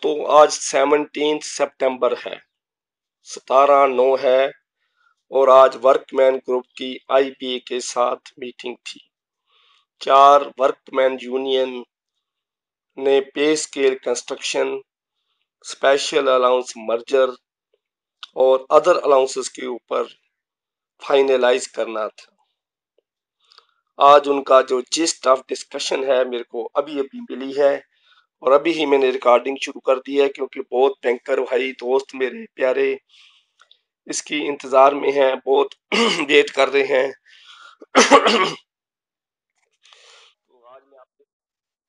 दोस्तों आज 17 सितंबर है, 17/9 है और आज वर्कमैन ग्रुप की आईबीए के साथ मीटिंग थी। 4 वर्कमैन यूनियन ने पे scale construction, special allowance merger और अदर अलाउंसेस के ऊपर फाइनलाइज करना था। आज उनका जो जिस्ट ऑफ डिस्कशन है मेरे को अभी मिली है और अभी ही मैंने रिकॉर्डिंग शुरू कर दी है, क्योंकि बहुत बैंकर भाई दोस्त मेरे प्यारे इसकी इंतजार में हैं, बहुत वेट कर रहे हैं। तो आज मैं आपको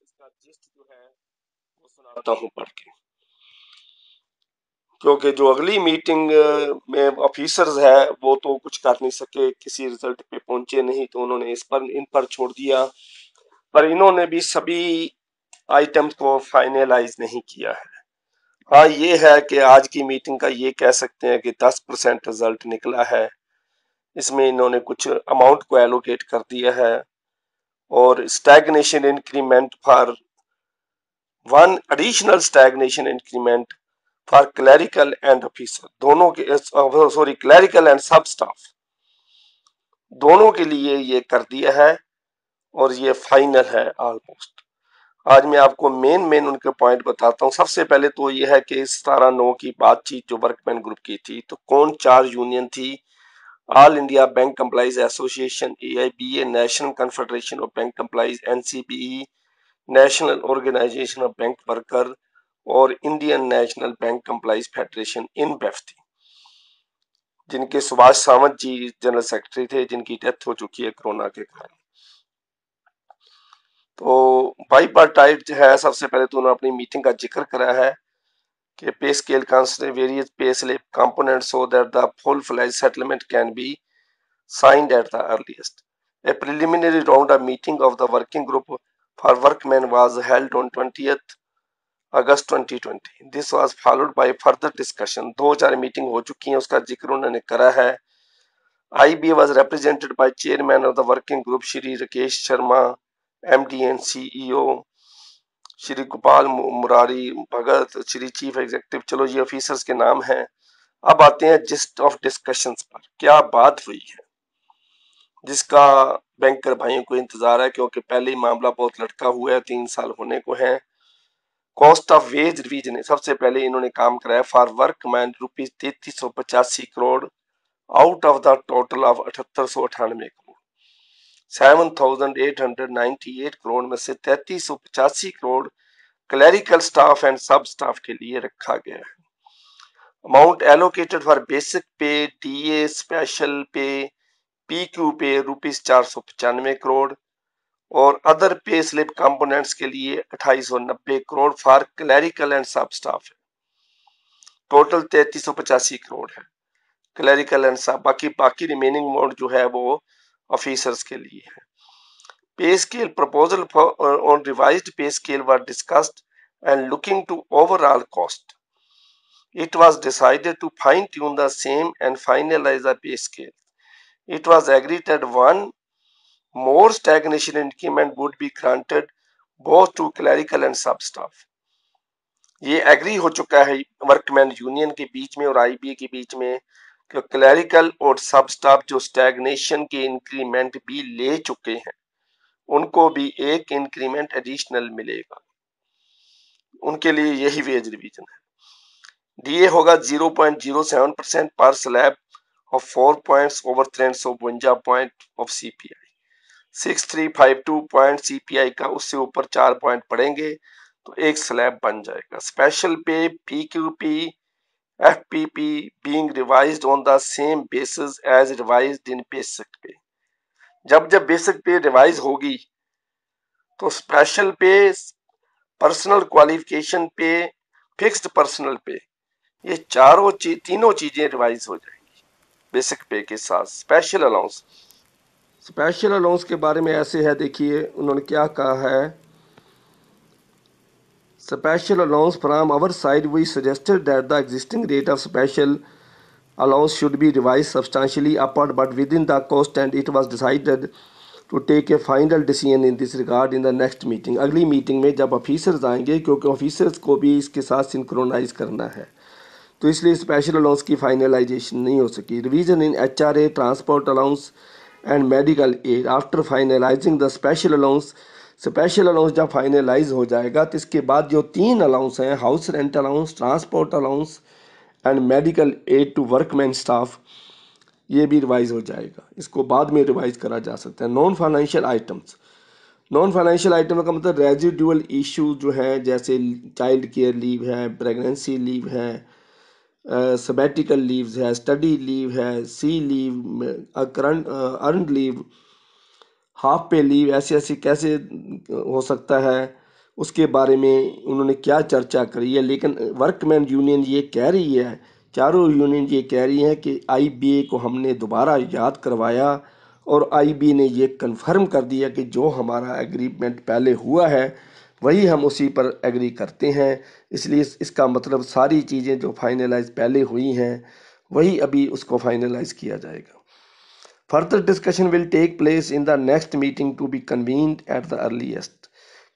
इसका जिस्ट जो है वो सुनाता हूँ पढ़ के, क्योंकि जो अगली मीटिंग में ऑफिसर्स है वो तो कुछ कर नहीं सके, किसी रिजल्ट पे पहुंचे नहीं, तो उन्होंने इन पर छोड़ दिया। पर इन्होंने भी सभी आइटम्स को फाइनलाइज नहीं किया है। हाँ, ये है कि आज की मीटिंग का ये कह सकते हैं कि 10% रिजल्ट निकला है। इसमें इन्होंने कुछ अमाउंट को एलोकेट कर दिया है और stagnation increment for 1 additional stagnation increment for clerical and officer, दोनों के क्लरिकल एंड सब स्टाफ दोनों के लिए ये कर दिया है और ये फाइनल है ऑलमोस्ट। आज मैं आपको मेन उनके पॉइंट बताता हूँ। सबसे पहले तो ये है कि 17/9 की बातचीत जो वर्कमैन ग्रुप की थी, तो कौन 4 यूनियन थी? All India Bank Employees Association AIBA, National Confederation of Bank Employees NCBE, National Organisation of Bank Worker और Indian National Bank Employees Federation InBeF थी, जिनके सुभाष सावंत जी जनरल सेक्रेटरी थे, जिनकी डेथ हो चुकी है कोरोना के कारण। तो बाइपार्टाइट जो है, सबसे पहले तो उन्होंने अपनी मीटिंग का जिक्र करा है कि pay scale consider various pay slip components so that the full fledge settlement can be signed at the earliest. A preliminary round of meeting of the working group for workmen was held on 20th August 2020. This was followed by further discussion. 2-4 meeting हो चुकी हैं, उसका जिक्र उन्होंने करा है। IBA was represented by chairman of the working group Shri Rakesh Sharma, MD and CEO, Shri Gopal Murari Bhagat, Shri chief executive. चलो ये ऑफिसर्स के नाम हैं। अब आते हैं जिस्ट ऑफ डिस्कशंस पर, क्या बात हुई है, जिसका बैंकर भाइयों को इंतजार है, क्योंकि पहले ही मामला बहुत लटका हुआ है, 3 साल होने को है। कॉस्ट ऑफ वेज रिवीजन, सबसे पहले इन्होंने काम कराया for workman ₹3385 crore out of the total of 7898 crore. 7898 crore में से 3385 करोड़ क्लरिकल स्टाफ एंड सब स्टाफ के लिए रखा गया है। अमाउंट एलोकेटेड फॉर बेसिक पे, DA, स्पेशल पे, PQ पे ₹495 करोड़ और अदर पे स्लिप कंपोनेंट्स के लिए 2890 करोड़ फॉर क्लरिकल एंड सब स्टाफ है। टोटल 3385 करोड़ है क्लरिकल एंड सब, बाकी रिमेनिंग अमाउंट जो है वो ऑफिसर्स के लिए है। Pay scale proposal on revised pay scale were discussed and looking to overall cost, it was decided to fine tune the same and finalize the pay scale. It was agreed that one more stagnation increment would be granted both to clerical and sub staff. ये agree हो चुका है workman union के बीच में और IBA के बीच में कि क्लरिकल और सब स्टाफ जो स्टैग्नेशन के इंक्रीमेंट भी ले चुके हैं उनको भी एक इंक्रीमेंट एडिशनल मिलेगा। उनके लिए यही वेज रिवीजन है। DA होगा 0.07% पर slab of 4 points over 352 point of CPI। 6352 point CPI का उससे ऊपर 4 पॉइंट पड़ेंगे तो एक स्लैब बन जाएगा। स्पेशल पे, PQP, FPP being revised on the same basis as revised in basic पे। जब बेसिक पे रिवाइज होगी तो स्पेशल पे, पर्सनल क्वालिफिकेशन पे, फिक्स्ड पर्सनल पे, ये तीनों चीजें रिवाइज हो जाएंगी बेसिक पे के साथ। स्पेशल अलाउंस के बारे में ऐसे है, देखिए उन्होंने क्या कहा है। Special allowance from our side we suggested that the existing rate of special allowance should be revised substantially upward but within the cost, and it was decided to take a final decision in this regard in the next meeting. अगली meeting में जब officers आएंगे, क्योंकि officers को भी इसके साथ synchronise करना है, तो इसलिए स्पेशल अलाउंस की फाइनलाइजेशन नहीं हो सकी। Revision in HRA, transport allowance and medical aid after finalising the special allowance. Special allowance जब फाइनलाइज हो जाएगा तो इसके बाद जो 3 अलाउंस हैं, house rent allowance, transport allowance and medical aid to workman staff, ये भी रिवाइज हो जाएगा। इसको बाद में रिवाइज करा जा सकता है। Non financial items, non financial item का मतलब रेजिडुअल इशू जो है, जैसे चाइल्ड केयर लीव है, प्रेगनेंसी लीव है, सबैटिकल लीव्स है, स्टडी लीव है, C leave, current earned leave, half pay leave, ऐसे ऐसे कैसे हो सकता है, उसके बारे में उन्होंने क्या चर्चा करी है। लेकिन वर्कमैन यूनियन ये कह रही है, चारों यूनियन ये कह रही हैं कि IBA को हमने दोबारा याद करवाया और IBA ने ये कन्फर्म कर दिया कि जो हमारा एग्रीमेंट पहले हुआ है वही हम उसी पर एग्री करते हैं। इसलिए इसका मतलब सारी चीज़ें जो फाइनलाइज पहले हुई हैं वही अभी उसको फाइनलाइज किया जाएगा। Further discussion will take place in the next meeting to be convened at the earliest,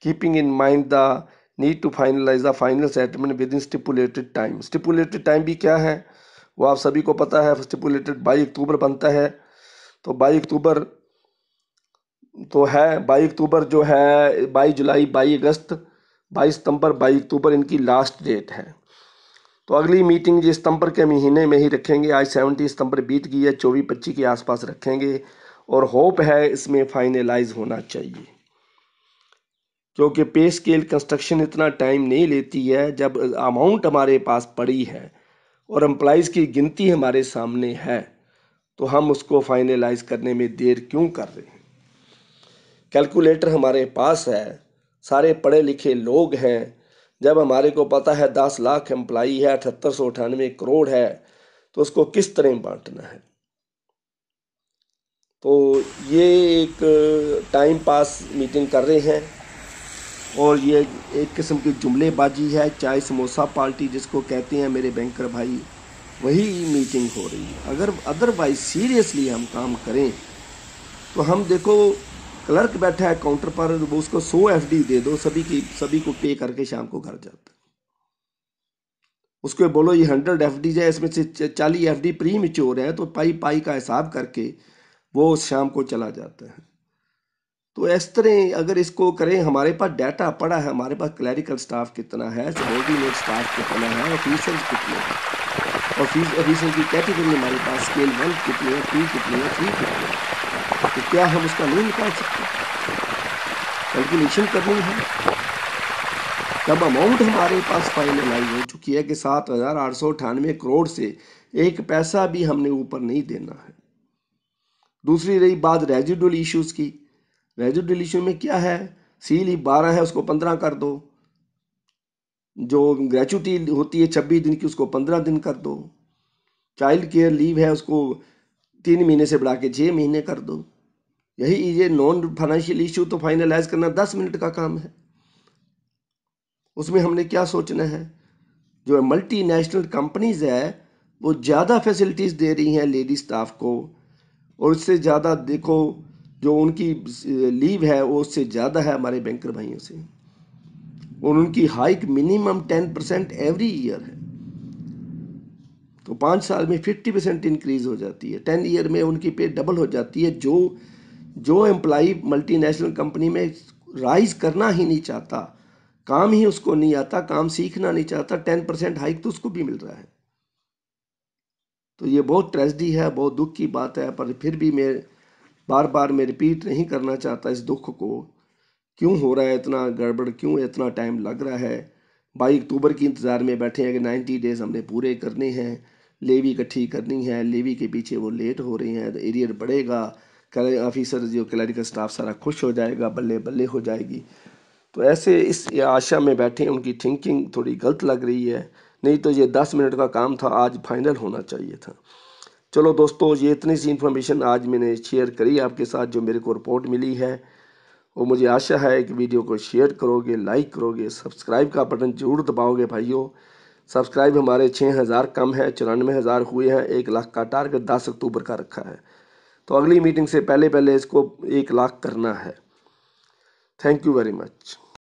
keeping in mind the need to finalize the final settlement within stipulated time. Stipulated time भी क्या है वो आप सभी को पता है। Stipulated 22 अक्टूबर बनता है, तो 22 अक्टूबर तो है, 22 अक्टूबर जो है, 22 जुलाई, 22 अगस्त, 22 सितंबर, 22 अक्टूबर इनकी लास्ट डेट है। तो अगली मीटिंग जो सितंबर के महीने में ही रखेंगे। आज 17 सितंबर बीत गई है, 24-25 के आसपास रखेंगे और होप है इसमें फाइनलाइज होना चाहिए, क्योंकि पे स्केल कंस्ट्रक्शन इतना टाइम नहीं लेती है। जब अमाउंट हमारे पास पड़ी है और एम्प्लॉइज़ की गिनती हमारे सामने है तो हम उसको फाइनलाइज करने में देर क्यों कर रहे हैं। कैलकुलेटर हमारे पास है, सारे पढ़े लिखे लोग हैं। जब हमारे को पता है 10 लाख एम्प्लाई है, 7898 करोड़ है, तो उसको किस तरह बांटना है। तो ये एक टाइम पास मीटिंग कर रहे हैं और ये एक किस्म की जुमलेबाजी है, चाय समोसा पार्टी जिसको कहते हैं मेरे बैंकर भाई, वही मीटिंग हो रही है। अगर अदरवाइज सीरियसली हम काम करें तो हम देखो, क्लर्क बैठा है काउंटर पर, वो उसको 100 FD दे दो, सभी को पे करके शाम को घर जाता है। उसको बोलो ये 100 FD है, इसमें से 40 FD प्री मैच्योर है, तो पाई का हिसाब करके वो शाम को चला जाता है। तो इस तरह अगर इसको करें, हमारे पास डाटा पड़ा है, हमारे पास क्लैरिकल स्टाफ कितना है, सबॉर्डिनेट स्टाफ कितना है, ऑफिसर्स कितने हैं, ऑफिसर की कैटेगरी हमारे पास स्केल 1 कितनी है, 2 कितनी है, 3 कितनी है, तो क्या हम उसका नहीं निकाल सकते? कैलकुलेशन करनी है। तब अमाउंट हमारे पास फाइनलाइज हो चुकी है कि 7,898 करोड़ से एक पैसा भी हमने ऊपर नहीं देना है। दूसरी रही बात रेजिडुअल इश्यूज की। रेजिडुअल इशू में क्या है, सी लीव 12 है उसको 15 कर दो, जो ग्रेचुटी होती है 26 दिन की उसको 15 दिन कर दो, चाइल्ड केयर लीव है उसको 3 महीने से बढ़ा के 6 महीने कर दो। यही ये नॉन फाइनेंशियल इशू तो फाइनलाइज करना 10 मिनट का काम है। उसमें हमने क्या सोचना है, जो मल्टीनेशनल कंपनीज है वो ज़्यादा फैसिलिटीज़ दे रही हैं लेडी स्टाफ को, और उससे ज़्यादा देखो जो उनकी लीव है वो उससे ज़्यादा है हमारे बैंकर भाइयों से, और उनकी हाइक मिनिमम 10% एवरी ईयर है। तो 5 साल में 50% इंक्रीज हो जाती है, 10 ईयर में उनकी पे डबल हो जाती है। जो एम्प्लाई मल्टीनेशनल कंपनी में राइज करना ही नहीं चाहता, काम ही उसको नहीं आता, काम सीखना नहीं चाहता, 10% हाइक तो उसको भी मिल रहा है। तो ये बहुत ट्रेजेडी है, बहुत दुख की बात है, पर फिर भी मैं बार बार मैं रिपीट नहीं करना चाहता इस दुख को। क्यों हो रहा है इतना गड़बड़, क्यों इतना टाइम लग रहा है। 22 अक्टूबर की इंतज़ार में बैठे हैं कि 90 डेज़ हमने पूरे करने हैं, लेवी इकट्ठी करनी है, लेवी के पीछे वो लेट हो रहे हैं, तो एरियर बढ़ेगा, ऑफिसर जो क्लरिकल स्टाफ सारा खुश हो जाएगा, बल्ले बल्ले हो जाएगी। तो ऐसे इस आशा में बैठे हैं, उनकी थिंकिंग थोड़ी गलत लग रही है। नहीं तो ये 10 मिनट का काम था, आज फाइनल होना चाहिए था। चलो दोस्तों, ये इतनी सी इन्फॉर्मेशन आज मैंने शेयर करी आपके साथ, जो मेरे को रिपोर्ट मिली है। और मुझे आशा है कि वीडियो को शेयर करोगे, लाइक करोगे, सब्सक्राइब का बटन जरूर दबाओगे भाइयों। सब्सक्राइब हमारे 6,000 कम है, 94,000 हुए हैं, 1 लाख का टारगेट 10 अक्टूबर का रखा है। तो अगली मीटिंग से पहले पहले इसको 1 लाख करना है। Thank you very much.